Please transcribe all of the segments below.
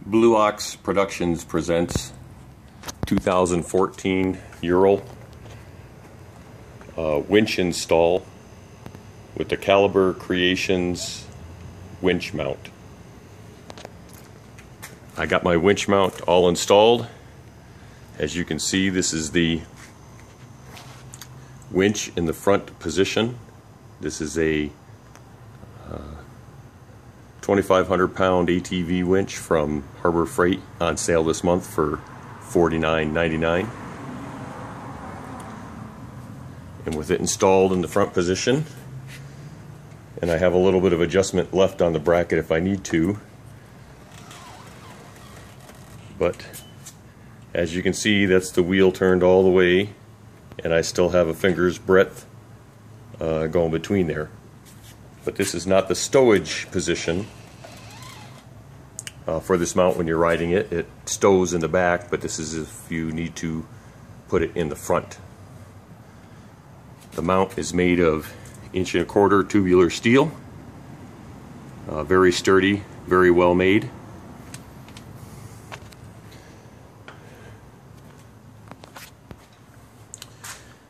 Blue Ox Productions presents 2014 Ural winch install with the Caliber Creations winch mount. I got my winch mount all installed. As you can see, this is the winch in the front position. This is a 2,500 pound ATV winch from Harbor Freight, on sale this month for $49.99. And with it installed in the front position, and I have a little bit of adjustment left on the bracket if I need to, but as you can see, that's the wheel turned all the way, and I still have a finger's breadth going between there. But this is not the stowage position for this mount when you're riding it. It stows in the back, but this is if you need to put it in the front. The mount is made of 1¼ inch tubular steel. Very sturdy, very well made.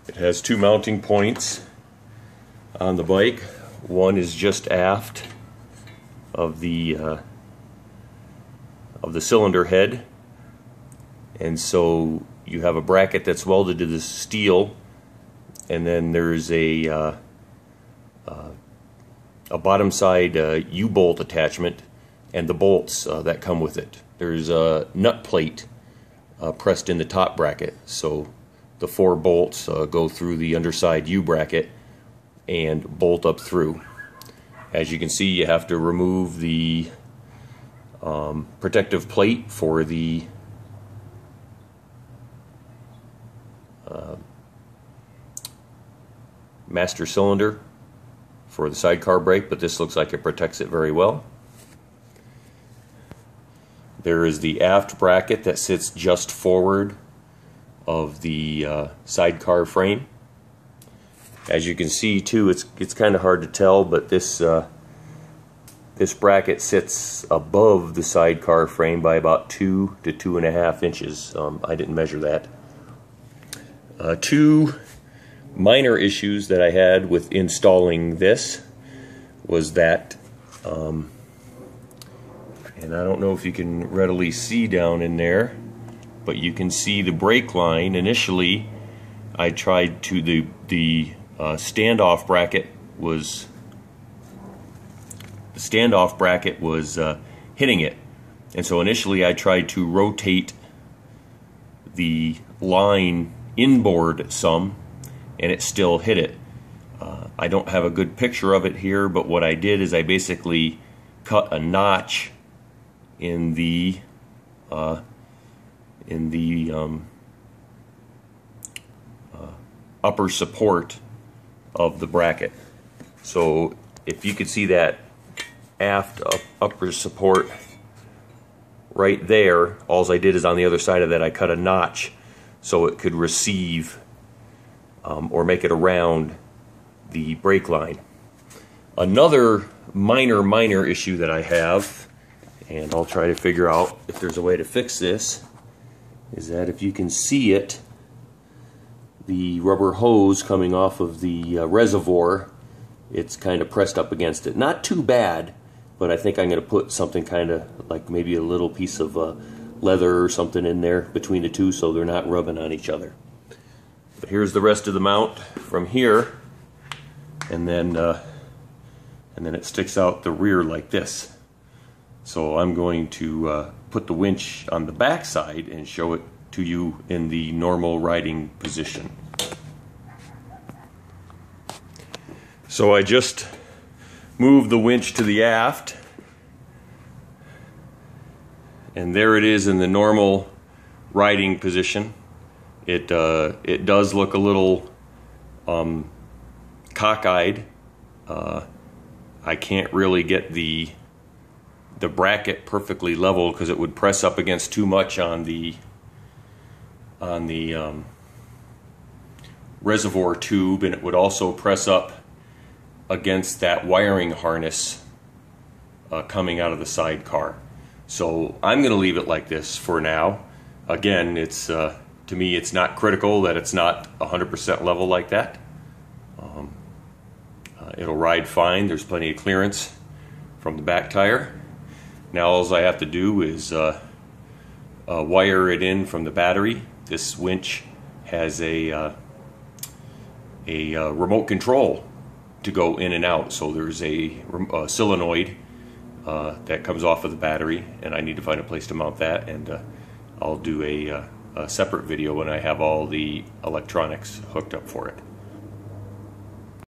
It has two mounting points on the bike. One is just aft of the cylinder head, and so you have a bracket that's welded to the steel, and then there's a bottom side U-bolt attachment and the bolts that come with it. There's a nut plate pressed in the top bracket, so the 4 bolts go through the underside U-bracket and bolt up through. As you can see, you have to remove the protective plate for the master cylinder for the sidecar brake, but this looks like it protects it very well. There is the aft bracket that sits just forward of the sidecar frame. As you can see too, it's kind of hard to tell, but this bracket sits above the sidecar frame by about 2 to 2.5 inches. I didn't measure that. Two minor issues that I had with installing this was that, and I don't know if you can readily see down in there, but you can see the brake line. Initially, I tried to the standoff bracket was hitting it, and so initially I tried to rotate the line inboard some, and it still hit it. I don't have a good picture of it here, but what I did is I basically cut a notch in the upper support of the bracket. So if you could see that aft upper support right there, all I did is on the other side of that I cut a notch so it could receive or make it around the brake line. Another minor issue that I have, and I'll try to figure out if there's a way to fix this, is that if you can see it, the rubber hose coming off of the reservoir, it's kind of pressed up against it. Not too bad, but I think I'm going to put something kind of like maybe a little piece of leather or something in there between the two so they're not rubbing on each other. But here's the rest of the mount from here, and then it sticks out the rear like this. So I'm going to put the winch on the back side and show it to you in the normal riding position. So I just moved the winch to the aft, and there it is in the normal riding position. It does look a little cockeyed. I can't really get the bracket perfectly level because it would press up against too much on the reservoir tube, and it would also press up against that wiring harness coming out of the sidecar. So I'm going to leave it like this for now. Again, it's to me it's not critical that it's not 100% level like that. It'll ride fine. There's plenty of clearance from the back tire. Now all I have to do is wire it in from the battery. This winch has a remote control to go in and out. So there's a solenoid that comes off of the battery, and I need to find a place to mount that, and I'll do a separate video when I have all the electronics hooked up for it.